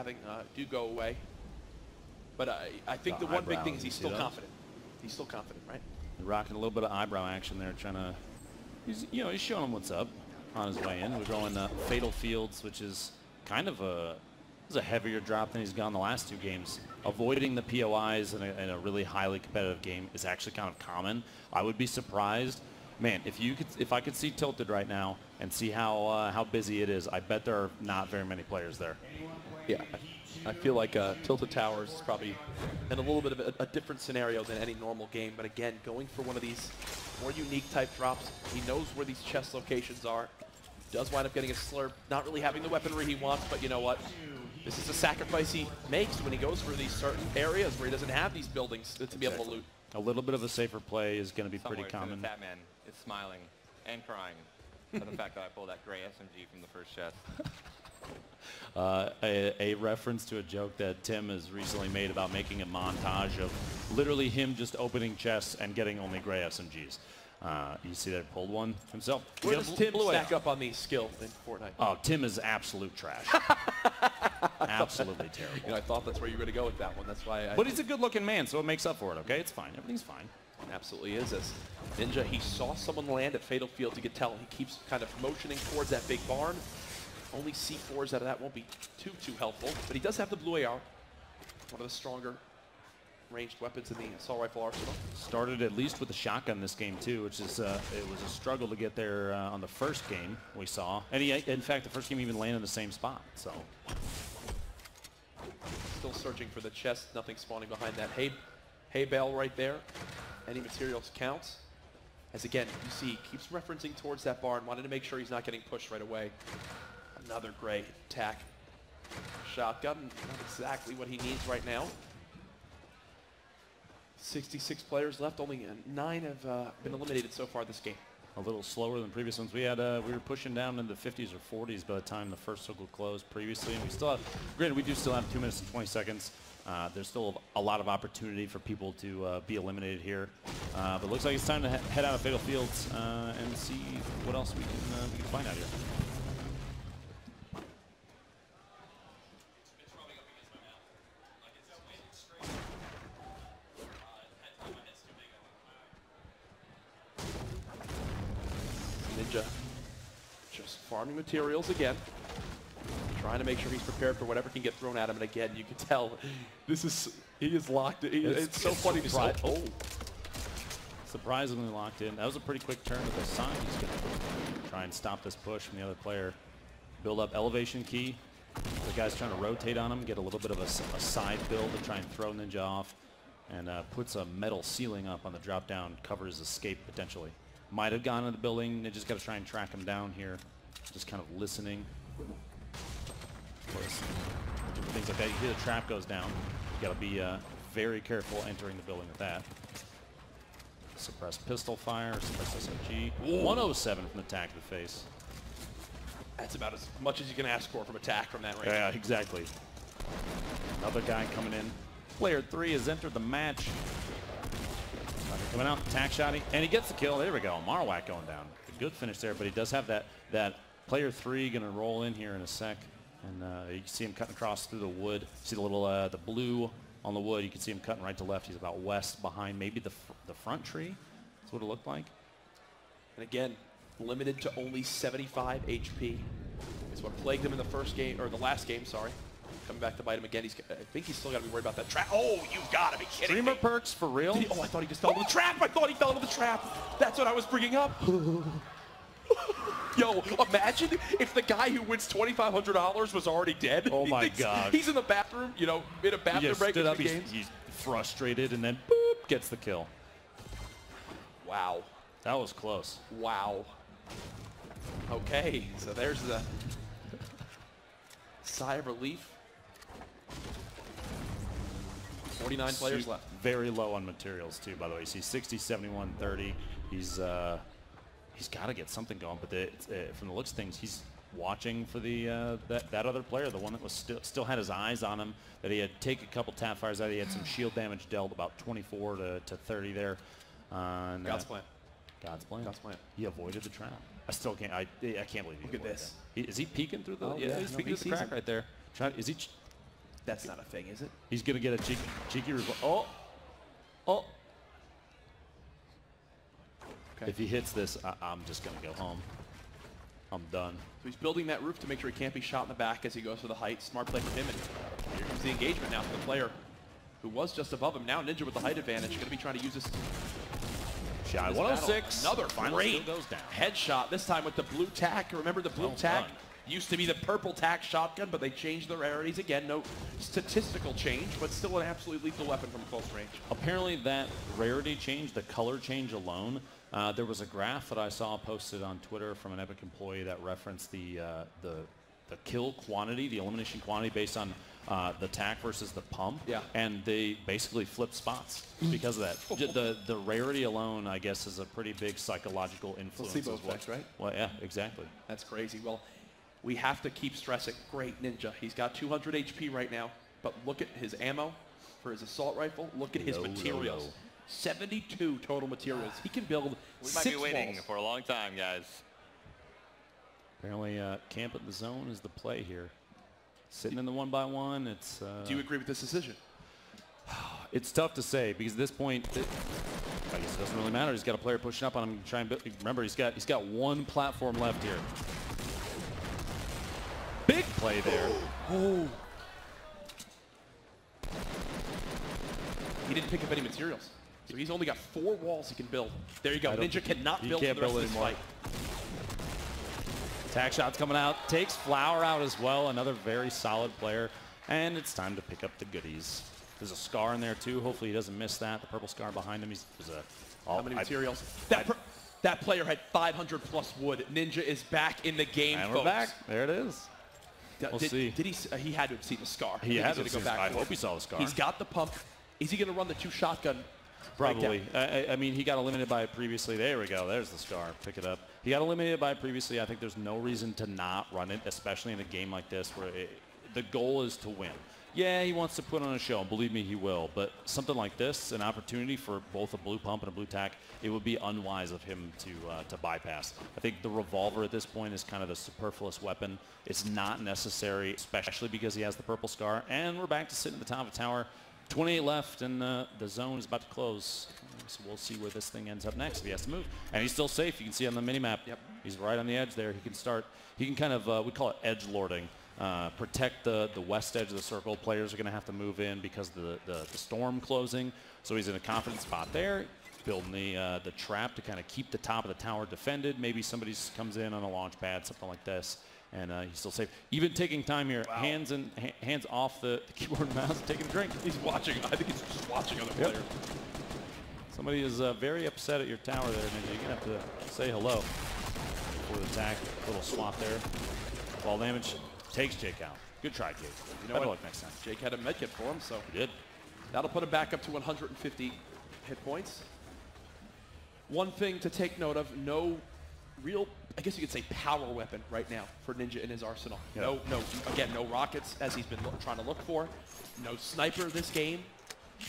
having do go away. But I think the one big thing is he's still confident. He's still confident, right? Rocking a little bit of eyebrow action there, trying to, he's showing him what's up on his way in. We're going Fatal Fields, which is kind of a heavier drop than he's gone the last 2 games. Avoiding the POIs in a really highly competitive game is actually kind of common. I would be surprised, man, if I could see Tilted right now and see how busy it is. I bet there are not very many players there. Yeah, I feel like Tilted Towers is probably in a little bit of a different scenario than any normal game. But again, going for one of these more unique type drops, he knows where these chest locations are. Does wind up getting a slurp, not really having the weaponry he wants, but you know what? This is a sacrifice he makes when he goes for these certain areas where he doesn't have these buildings to be able to loot. A little bit of a safer play is going to be pretty common. Fat man is smiling and crying for the fact that I pulled that gray SMG from the first chest. A reference to a joke that Tim has recently made about making a montage of literally him just opening chests and getting only gray SMGs. You see that he pulled one himself. Where does Tim stack up on these skills in Fortnite? Oh, Tim is absolute trash. Absolutely terrible. You know, I thought that's where you were going to go with that one. That's why. But he's a good-looking man, so it makes up for it. Okay, it's fine. Everything's fine. Absolutely is. As Ninja, he saw someone land at Fatal Field. You could tell he keeps kind of motioning towards that big barn. Only C4s out of that won't be too helpful, but he does have the blue AR, one of the stronger ranged weapons in the assault rifle arsenal. Started at least with the shotgun this game too, which is it was a struggle to get there on the first game we saw, and he, in fact, the first game even landed in the same spot. So still searching for the chest, nothing spawning behind that hay bale right there. Any materials counts. As again, you see, he keeps referencing towards that barn, wanted to make sure he's not getting pushed right away. Another gray tack. Shotgun, not exactly what he needs right now. 66 players left, only 9 have been eliminated so far this game. A little slower than previous ones. We were pushing down into the 50s or 40s by the time the first circle closed previously, and we still have, granted, we do still have 2 minutes and 20 seconds. There's still a lot of opportunity for people to be eliminated here, but it looks like it's time to head out of Fatal Fields and see what else we can find out here. Ninja just farming materials again, trying to make sure he's prepared for whatever can get thrown at him. And again, you can tell he is locked in. It's so funny to see. Oh, surprisingly locked in. That was a pretty quick turn with the sign. He's going to try and stop this push from the other player. Build up elevation key. The guy's trying to rotate on him, get a little bit of a side build to try and throw Ninja off, and puts a metal ceiling up on the drop down, covers escape potentially. Might have gone into the building. Ninja's got to try and track him down here. Just kind of listening. Of course, things like that. You hear the trap goes down. You got to be very careful entering the building with that. Suppressed pistol fire, suppressed SMG. 107 from the tack to the face. That's about as much as you can ask for from attack from that range. Yeah, exactly. Another guy coming in. Player 3 has entered the match. Coming out, tack shotty, and he gets the kill. There we go. Marowak going down. A good finish there, but he does have that player 3 going to roll in here in a sec, and you can see him cutting across through the wood. See the little the blue on the wood. You can see him cutting right to left. He's about west behind maybe the front tree. That's what it looked like. And again, limited to only 75 HP. Is what plagued him in the first game, or the last game. Sorry. Coming back to bite him again. I think he's still got to be worried about that trap. Oh, you've got to be kidding Streamer me. perks for real? Oh, I thought he just fell into the trap. I thought he fell into the trap. That's what I was bringing up. Yo, imagine if the guy who wins $2,500 was already dead. Oh my God. He's in the bathroom, you know, in a bathroom break between games. He's frustrated, and then boop, gets the kill. Wow. That was close. Wow. Okay, so there's the sigh of relief. 49 players left. Very low on materials too, by the way. You see 60, 71, 30. He's got to get something going, but from the looks of things, he's watching for the that other player, the one that was still had his eyes on him, that he had take a couple tap fires out. He had some shield damage dealt, about 24 to 30 there. God's plan. God's plan. God's plan. He avoided the trap. I still can't. I can't believe he Look at this. Is he peeking through the? Oh, yeah, he's peeking through the crack right there. Is he? That's not a thing, is it? He's going to get a cheeky oh. Oh. Okay. If he hits this, I'm just going to go home. I'm done. So he's building that roof to make sure he can't be shot in the back as he goes for the height. Smart play from him. And here comes the engagement now for the player who was just above him. Now Ninja with the height advantage. Going to be trying to use this. Shot 106. Another great goes down. Headshot, this time with the blue tack. Remember the blue tack? Used to be the purple tack shotgun, but they changed the rarities again. No statistical change, but still an absolutely lethal weapon from close range. Apparently that rarity change, the color change alone, there was a graph that I saw posted on Twitter from an Epic employee that referenced the kill quantity, the elimination quantity based on the tack versus the pump. Yeah. And they basically flipped spots because of that. The rarity alone, I guess, is a pretty big psychological influence. Placebo effect, right? Well, yeah, exactly. That's crazy. Well, we have to keep stressing. Great Ninja. He's got 200 HP right now, but look at his ammo for his assault rifle. Look at his materials. 72 total materials. He can build We might be waiting for a long time, guys. Apparently, camp at the zone is the play here. Sitting in the 1-by-1, it's... Do you agree with this decision? It's tough to say because at this point, I guess it doesn't really matter. He's got a player pushing up on him. Remember, he's got one platform left here. Big play there. Oh. He didn't pick up any materials. So he's only got 4 walls he can build. There you go. Ninja cannot build for the rest of this fight. Tack shot's coming out. Takes Flower out as well. Another very solid player. And it's time to pick up the goodies. There's a scar in there too. Hopefully he doesn't miss that. The purple scar behind him. How many materials? That player had 500 plus wood. Ninja is back in the game, and folks. we're back. There it is. We'll see. Did he had to have seen the scar. He had to go back. I hope he saw the scar. He's got the pump. Is he going to run the 2 shotgun? Probably. I mean, he got eliminated by it previously. There we go. There's the scar. Pick it up. He got eliminated by it previously. I think there's no reason to not run it, especially in a game like this where the goal is to win. Yeah, he wants to put on a show, and believe me, he will. But something like this, an opportunity for both a blue pump and a blue tack, it would be unwise of him to bypass. I think the revolver at this point is kind of the superfluous weapon. It's not necessary, especially because he has the purple scar. And we're back to sitting at the top of the tower. 28 left, and the zone is about to close. So we'll see where this thing ends up next if he has to move. And he's still safe. You can see on the mini-map. Yep. He's right on the edge there. He can kind of, we call it edge lording. Protect the west edge of the circle. Players are going to have to move in because of the storm closing. So he's in a confident spot there, building the trap to kind of keep the top of the tower defended. Maybe somebody comes in on a launch pad, something like this, and he's still safe. Even taking time here, wow. hands off the keyboard and mouse, taking a drink. He's watching. I think he's just watching other players. Somebody is very upset at your tower there, Ninja. You're going to have to say hello before the attack. Little swap there. Ball damage. Takes Jake out. Good try, Jake. You know what? Luck next time. Jake had a medkit for him, so he did. That'll put him back up to 150 hit points. One thing to take note of: no real, I guess you could say, power weapon right now for Ninja in his arsenal. Yeah. No rockets as he's been trying to look for. No sniper this game.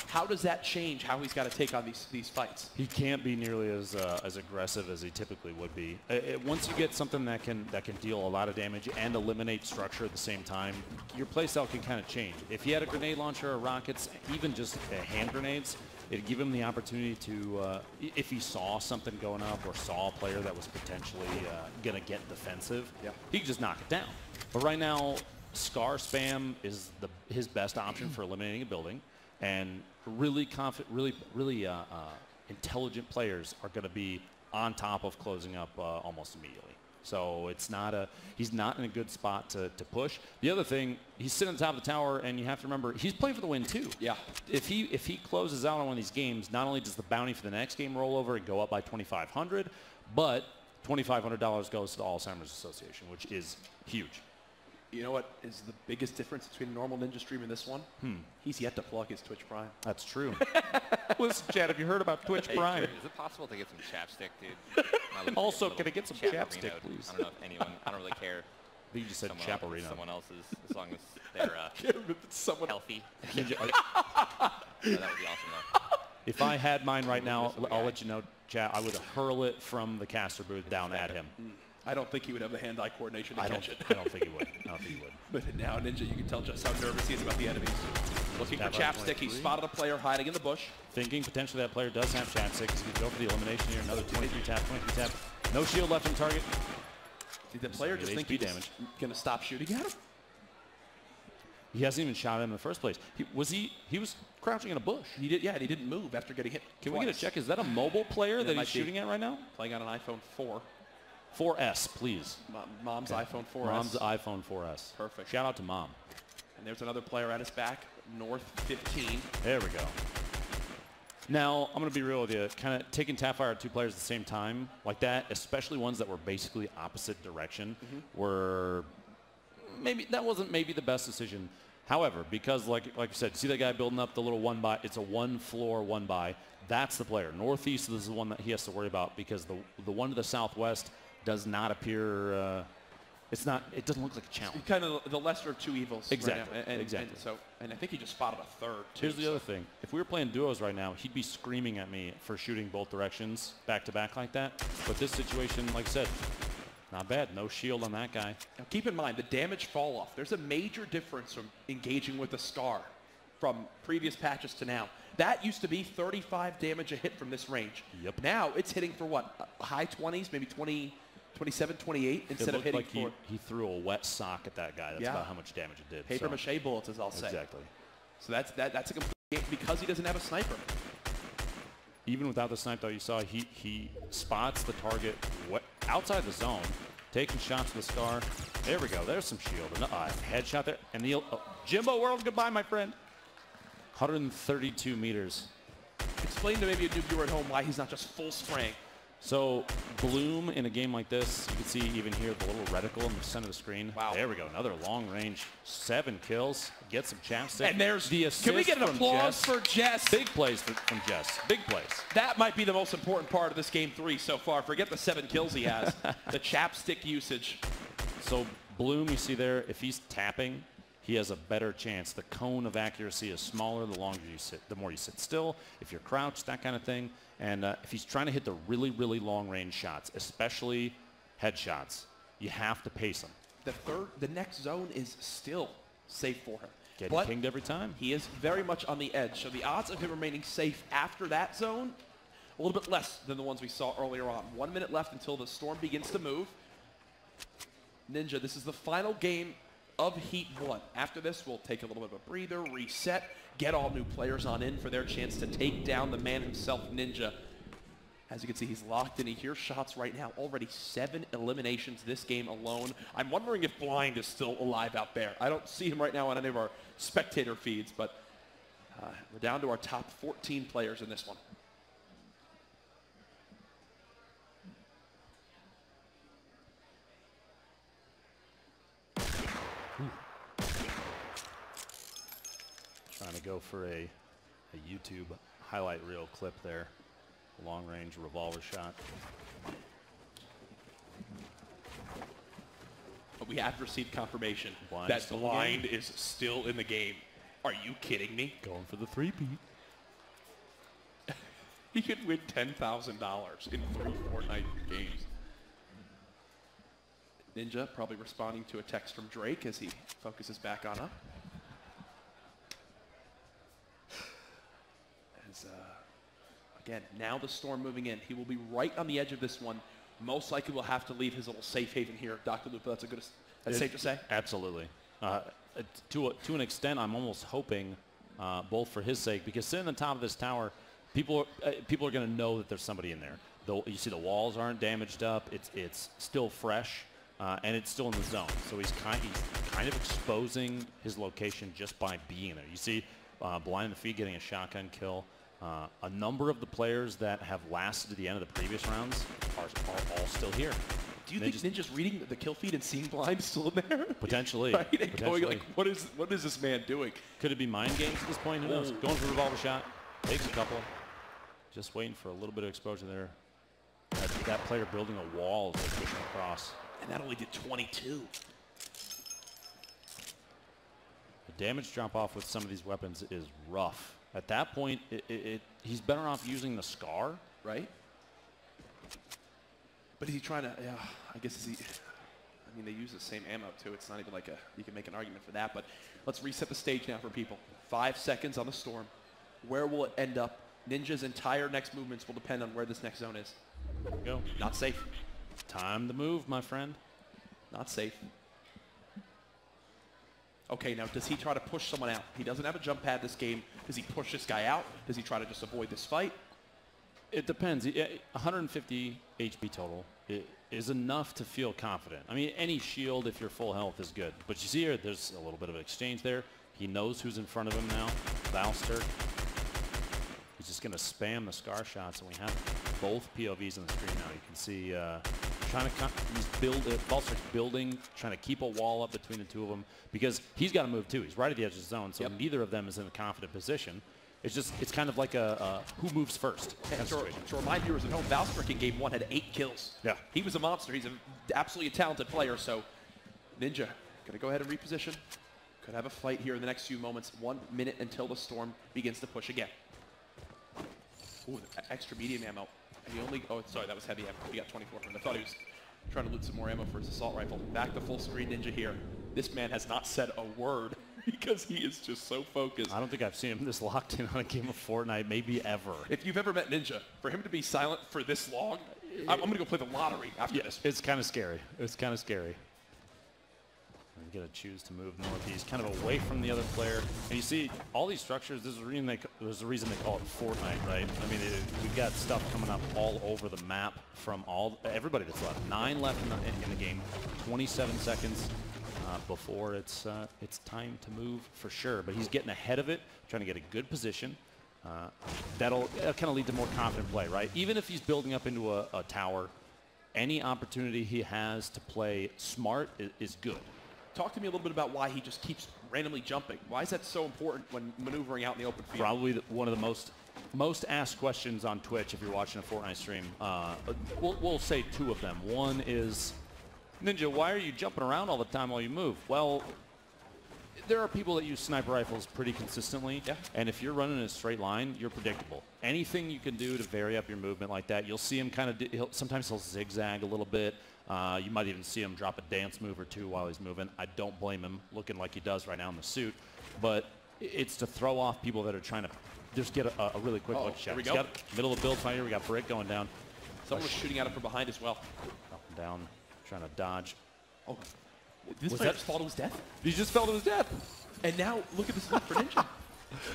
How does that change how he's got to take on these fights? He can't be nearly as aggressive as he typically would be. Once you get something that can deal a lot of damage and eliminate structure at the same time, your playstyle can kind of change. If he had a grenade launcher or rockets, even just hand grenades, it'd give him the opportunity to, if he saw something going up or saw a player that was potentially going to get defensive, he could just knock it down. But right now, Scar spam is his best option for eliminating a building. And really intelligent players are going to be on top of closing up almost immediately. So he's not in a good spot to push. The other thing, he's sitting on top of the tower, and you have to remember, he's playing for the win too. Yeah. If he closes out on one of these games, not only does the bounty for the next game roll over and go up by $2,500, but $2,500 goes to the Alzheimer's Association, which is huge. You know what is the biggest difference between a normal Ninja stream and this one? He's yet to plug his Twitch Prime. That's true. Listen, Chad, have you heard about Twitch Prime? Is it possible to get some chapstick, dude? Also, can I get some chapstick, please? I don't know if anyone, I don't really care. I think you just said chaperino. Someone else's, as long as they're healthy. That would be awesome, though. If I had mine right now, I'll let you know, chat, I would hurl it from the caster booth down at him. I don't think he would have the hand-eye coordination to catch it. I don't think he would. I don't think he would. But now Ninja, you can tell just how nervous he is about the enemies. Looking for Tap Chapstick. He spotted a player hiding in the bush. Thinking potentially that player does have Chapstick. He's going to go for the elimination here. Another 23 tap, 23 tap. No shield left on target. Did the player just think he's going to stop shooting at him? He hasn't even shot him in the first place. He was crouching in a bush. He did, yeah, and he didn't move after getting hit. Can we get a check? Is that a mobile player that he's shooting at right now? Playing on an iPhone 4. 4S, please. Mom's iPhone 4S. Mom's iPhone 4S. Perfect. Shout out to Mom. And there's another player at his back, north 15. There we go. Now, I'm going to be real with you. Kind of taking tap fire at two players at the same time like that, especially ones that were basically opposite direction, were wasn't maybe the best decision. However, because like you said, see that guy building up the little one by? It's a one floor, one by. That's the player. Northeast is the one that he has to worry about because the one to the southwest does not appear. It doesn't look like a challenge. Kind of the lesser of two evils. Exactly. Right now. Exactly. And I think he just spotted a third. Here's the other thing. If we were playing duos right now, he'd be screaming at me for shooting both directions back to back like that. But this situation, like I said, not bad. No shield on that guy. Now keep in mind the damage fall off. There's a major difference from engaging with the Scar from previous patches to now. That used to be 35 damage a hit from this range. Yep. Now it's hitting for what? High 20s, maybe 20. 27, 28 instead of hitting like he threw a wet sock at that guy. That's about how much damage it did. Paper mache bullets, as I'll say. Exactly. So that's a complete game because he doesn't have a sniper. Even without the snipe, though, you saw he spots the target outside the zone, taking shots with the Scar. There we go. There's some shield. Headshot there. And the Jimbo World, goodbye, my friend. 132 meters. Explain to maybe a new viewer at home why he's not just full spraying. So Bloom in a game like this, you can see even here the little reticle in the center of the screen. Wow. There we go. Another long range. 7 kills. Get some Chapstick. And there's the assist. Can we get an applause Jess. for Jess? Big plays from Jess. Big plays. That might be the most important part of this game 3 so far. Forget the 7 kills he has. The Chapstick usage. So Bloom, you see there, if he's tapping, he has a better chance. The cone of accuracy is smaller the longer you sit, the more you sit still. If you're crouched, that kind of thing. And if he's trying to hit the really, really long-range shots, especially headshots, you have to pace him. The next zone is still safe for him. Getting pinged every time. He is very much on the edge. So the odds of him remaining safe after that zone, a little bit less than the ones we saw earlier on. 1 minute left until the storm begins to move. Ninja, this is the final game of Heat 1. After this, we'll take a little bit of a breather, reset, get all new players on in for their chance to take down the man himself, Ninja. As you can see, he's locked in. He hears shots right now. Already 7 eliminations this game alone. I'm wondering if Blind is still alive out there. I don't see him right now on any of our spectator feeds, but we're down to our top 14 players in this one. Trying to go for a YouTube highlight reel clip there. Long-range revolver shot. But we have received confirmation Blind that Blind is still in the game. Are you kidding me? Going for the 3-peat. He could win $10,000 in 3 Fortnite games. Ninja probably responding to a text from Drake as he focuses back on up. Again, now the storm moving in. He will be right on the edge of this one. Most likely will have to leave his little safe haven here. Dr. Lupa, that's safe to say? Absolutely. To an extent, I'm almost hoping, both for his sake, because sitting on the top of this tower, people are going to know that there's somebody in there. You see the walls aren't damaged up. It's still fresh, and it's still in the zone. So he's kind of exposing his location just by being there. You see Blind in the feet getting a shotgun kill. A number of the players that have lasted to the end of the previous rounds are all still here. Do you think Ninja's reading the kill feed and seeing Blind still in there? Potentially. Right? And going like, what is this man doing? Could it be mind games at this point? Who knows? Going for a revolver shot. Takes a couple. Just waiting for a little bit of exposure there. That player building a wall as they're pushing across. And that only did 22. The damage drop off with some of these weapons is rough. At that point, he's better off using the Scar. Right? But is he trying to, yeah, I guess is he, I mean, they use the same ammo too. It's not even like you can make an argument for that, but let's reset the stage now for people. 5 seconds on the storm. Where will it end up? Ninja's entire next movements will depend on where this next zone is. Go. Not safe. Time to move, my friend. Not safe. Okay, now does he try to push someone out? He doesn't have a jump pad this game. Does he push this guy out? Does he try to just avoid this fight? It depends. 150 HP total is enough to feel confident. I mean, any shield, if you're full health, is good. But you see here, there's a little bit of an exchange there. He knows who's in front of him now. Valster. He's just going to spam the scar shots, and we have both POVs on the screen now. You can see Valster's building, trying to keep a wall up between the two of them because he's got to move too. He's right at the edge of the zone, so neither of them is in a confident position. It's kind of like a who moves first kind of situation. To remind viewers at home, Valster in game 1 had 8 kills. Yeah. He was a monster. He's absolutely a talented player, so Ninja going to go ahead and reposition. Could have a fight here in the next few moments. 1 minute until the storm begins to push again. Ooh, extra medium ammo. And he only, oh, sorry, that was heavy ammo. He got 24 from it. I thought he was trying to loot some more ammo for his assault rifle. Back to full screen Ninja here. This man has not said a word because he is just so focused. I don't think I've seen him this locked in on a game of Fortnite, maybe ever. If you've ever met Ninja, for him to be silent for this long, I'm going to go play the lottery after this. It's kind of scary. It's kind of scary. Going to choose to move northeast, kind of away from the other player. And you see all these structures, there's a reason they call it Fortnite, right? I mean, we've got stuff coming up all over the map from everybody that's left. 9 left in the game, 27 seconds before it's time to move for sure. But he's getting ahead of it, trying to get a good position. That'll kind of lead to more confident play, right? Even if he's building up into a tower, any opportunity he has to play smart is good. Talk to me a little bit about why he just keeps randomly jumping. Why is that so important when maneuvering out in the open field? Probably one of the most asked questions on Twitch if you're watching a Fortnite stream. We'll say 2 of them. One is, Ninja, why are you jumping around all the time while you move? Well, there are people that use sniper rifles pretty consistently, and if you're running in a straight line, you're predictable. Anything you can do to vary up your movement like that, you'll see him kind of, sometimes he'll zigzag a little bit. You might even see him drop a dance move or 2 while he's moving. I don't blame him looking like he does right now in the suit, but it's to throw off people that are trying to just get a really quick look shot. Here we go. Middle of the build fight here. We got Brick going down. Someone was shooting at him from behind as well. Up and down, trying to dodge. Oh, this player just fell to his death? He just fell to his death. And now look at this look for Ninja.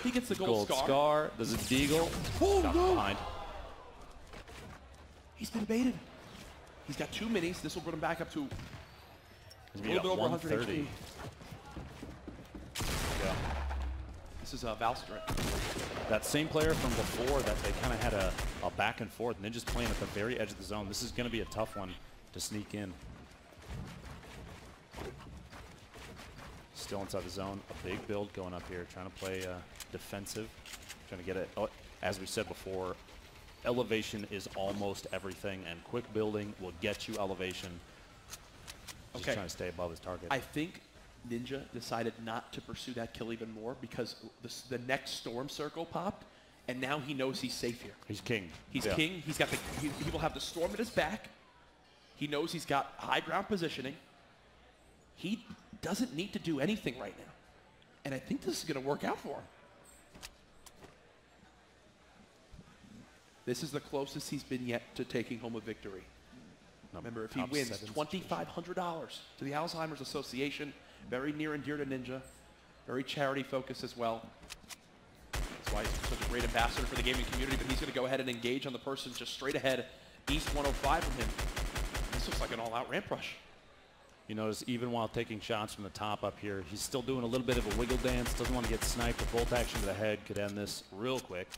He gets the gold scar. There's a deagle. Oh, no. Behind. He's been baited. He's got 2 minis. This will bring him back up to a little bit over 100 HP. Yeah. This is Valster. That same player from before that they kind of had a back and forth, and then just playing at the very edge of the zone. This is going to be a tough one to sneak in. Still inside the zone. A big build going up here, trying to play defensive, trying to get it. Oh, as we said before, elevation is almost everything, and quick building will get you elevation. Just trying to stay above his target. I think Ninja decided not to pursue that kill even more because the next storm circle popped, and now he knows he's safe here. He's king. He's king. He's got he will have the storm at his back. He knows he's got high ground positioning. He doesn't need to do anything right now, and I think this is going to work out for him. This is the closest he's been yet to taking home a victory. Remember, if he wins, $2,500 to the Alzheimer's Association. Very near and dear to Ninja. Very charity focused as well. That's why he's such a great ambassador for the gaming community. But he's going to go ahead and engage on the person just straight ahead, east 105 from him. This looks like an all-out ramp rush. You notice even while taking shots from the top up here, he's still doing a little bit of a wiggle dance. Doesn't want to get sniped. A bolt action to the head could end this real quick.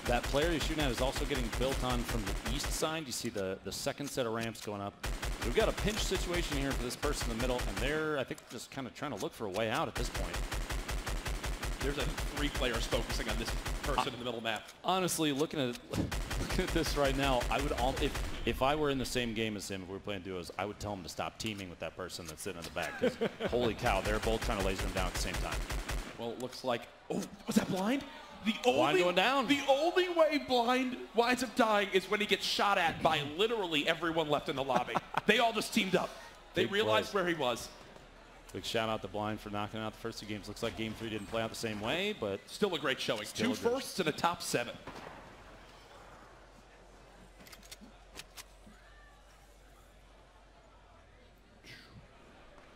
That player he's shooting at is also getting built on from the east side. You see the second set of ramps going up. So we've got a pinch situation here for this person in the middle, and they're, I think, just kind of trying to look for a way out at this point. There's 3 players focusing on this person in the middle of the map. Honestly, looking at this right now, I would if I were in the same game as him, if we were playing duos, I would tell him to stop teaming with that person that's sitting in the back. Because holy cow, they're both trying to laser him down at the same time. Well, it looks like, oh, was that blind? Blind going down. The only way Blind winds up dying is when he gets shot at by literally everyone left in the lobby. They all just teamed up. They realized where he was. Big shout out to Blind for knocking out the first 2 games. Looks like game 3 didn't play out the same way, but still a great showing. 2 firsts and a top 7.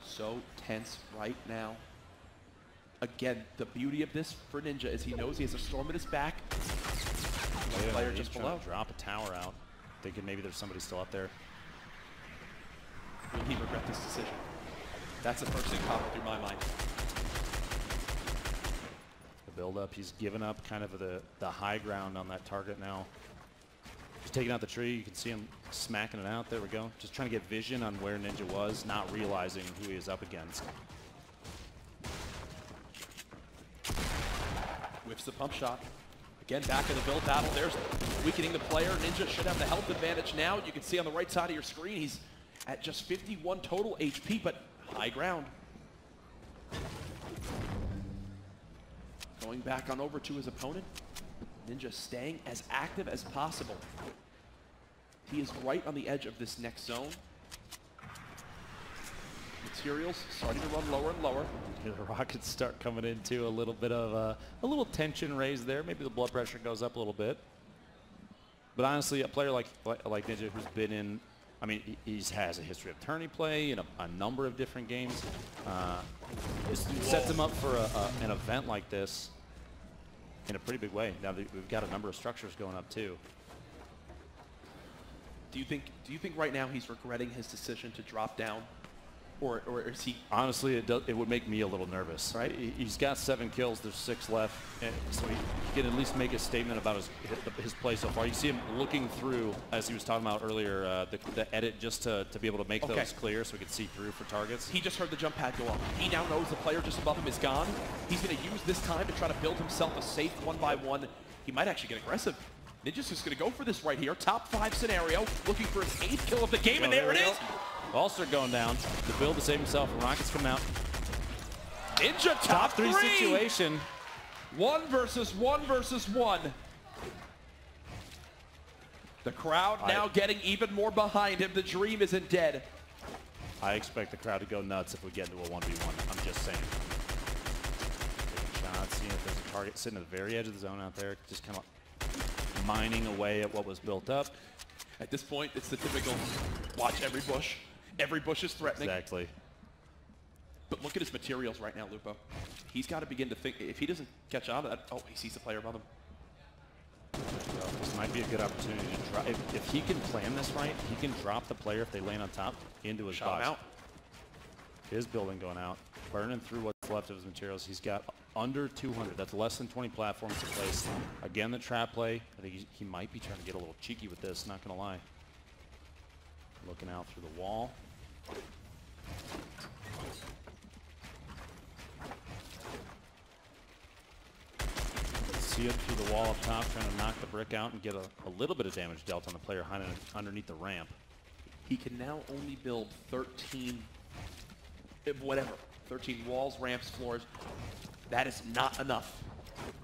So tense right now. Again, the beauty of this for Ninja is he knows he has a storm at his back. Yeah, Player just below. Drop a tower out, thinking maybe there's somebody still up there. Will he regret this decision? That's the first thing popping through my mind. The build-up, he's given up kind of the high ground on that target now. He's taking out the tree. You can see him smacking it out. There we go. Just trying to get vision on where Ninja was, not realizing who he is up against. Whiffs the pump shot. Again, back in the build battle. There's weakening the player. Ninja should have the health advantage now. You can see on the right side of your screen, he's at just 51 total HP, but high ground. Going back on over to his opponent. Ninja staying as active as possible. He is right on the edge of this next zone. Materials starting to run lower and lower. The rockets start coming into a little bit of a little tension raised there. Maybe the blood pressure goes up a little bit. But honestly, a player like Ninja, who's been in, I mean, he has a history of tourney play in a number of different games. It sets him up for an event like this in a pretty big way. Now that we've got a number of structures going up too. Do you think right now he's regretting his decision to drop down? Or is he? Honestly, it would make me a little nervous. Right? He's got 7 kills. There's 6 left, and so he can at least make a statement about his play so far. You see him looking through, as he was talking about earlier, the edit just to be able to make those clear, so we can see through for targets. He just heard the jump pad go off. He now knows the player just above him is gone. He's going to use this time to try to build himself a safe 1-by-1. He might actually get aggressive. Ninja's just going to go for this right here. Top 5 scenario, looking for his 8th kill of the game, and there it is. Ulster going down. The build to save himself, and Rockets coming out. Ninja top 3 situation. 1 versus 1 versus 1. The crowd now getting even more behind him. The dream isn't dead. I expect the crowd to go nuts if we get into a 1v1. I'm just saying. Taking shots, seeing if there's a target sitting at the very edge of the zone out there, just kind of mining away at what was built up. At this point, it's the typical watch every bush. Every bush is threatening. Exactly. But look at his materials right now, Lupo. He's got to begin to think, if he doesn't catch on to that, oh, he sees the player above him. Well, this might be a good opportunity to drop. If he can plan this right, he can drop the player if they land on top into his box. Out. His building going out, burning through what's left of his materials. He's got under 200. That's less than 20 platforms to place. Again, the trap play. I think he might be trying to get a little cheeky with this, not going to lie. Looking out through the wall. See it through the wall up top, trying to knock the brick out and get a little bit of damage dealt on the player underneath the ramp. He can now only build 13, whatever, 13 walls, ramps, floors. That is not enough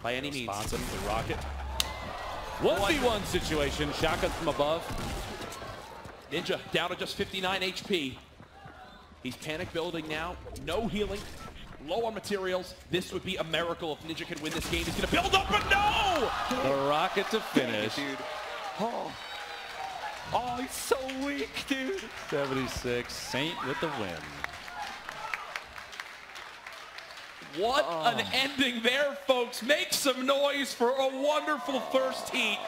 by any means. Sponsor the rocket. 1v1 situation, shotgun from above. Ninja down to just 59 HP. He's panic building now. No healing. Low on materials. This would be a miracle if Ninja can win this game. He's going to build up, but no! The rocket to finish. Dude. Oh, he's so weak, dude. 76. Saint with the win. What an ending there, folks. Make some noise for a wonderful first heat.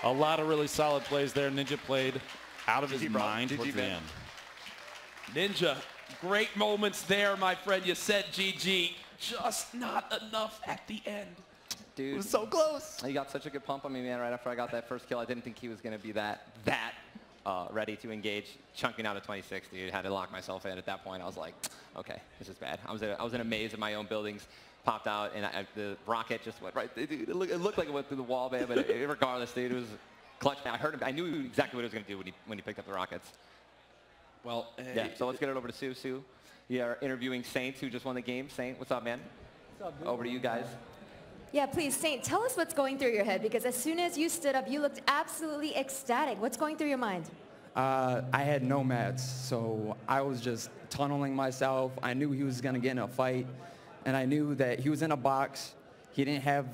A lot of really solid plays there. Ninja played out of his mind towards the end. Ninja, great moments there, my friend. You said GG. Just not enough at the end. Dude, it was so close. He got such a good pump on me, man, right after I got that first kill. I didn't think he was going to be that ready to engage. Chunking out of 26, dude. Had to lock myself in at that point. I was like, okay, this is bad. I was in a maze of my own buildings. Popped out, and the rocket just went right. Dude, it looked like it went through the wall, man. But regardless, dude, it was clutch. I heard him. I knew exactly what he was going to do when he picked up the rockets. Well, yeah. So let's get it over to Sue. Sue, you are interviewing Saint, who just won the game. Saint, what's up, man? What's up, dude? Over to you guys. Yeah, please, Saint, tell us what's going through your head, because as soon as you stood up, you looked absolutely ecstatic. What's going through your mind? I had no mats, so I was just tunneling myself. I knew he was going to get in a fight, and I knew that he was in a box. He didn't have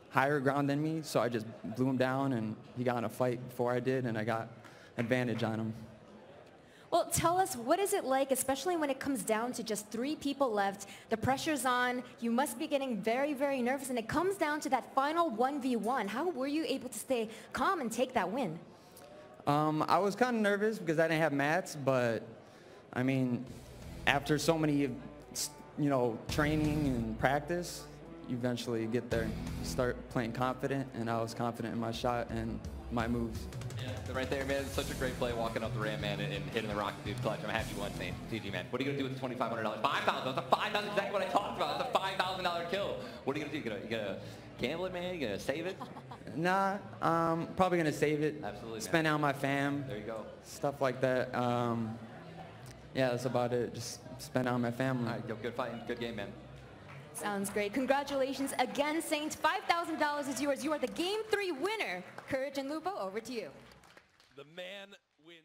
higher ground than me, so I just blew him down, and he got in a fight before I did, and I got advantage on him. Well, tell us, what is it like, especially when it comes down to just 3 people left, the pressure's on, you must be getting very, very nervous, and it comes down to that final 1v1. How were you able to stay calm and take that win? I was kind of nervous because I didn't have mats, but I mean, after so many, training and practice, you eventually get there. You start playing confident, and I was confident in my shot and my moves. Yeah, right there, man. Such a great play walking up the ramp, man, and hitting the rocket dude clutch. I'm happy you won, Saint. GG, man. What are you going to do with the $2,500? $5,000. That's a $5,000. Exactly what I talked about. That's a $5,000 kill. What are you going to do? You going to gamble it, man? You going to save it? Nah, probably going to save it. Absolutely, spend man. out my fam. There you go. Stuff like that. Yeah, that's about it. Just spend out my family. All right, yo, good fight. Good game, man. Sounds great. Congratulations again, Saint. $5,000 is yours. You are the Game 3 winner. Courage and Lupo, over to you. The man wins.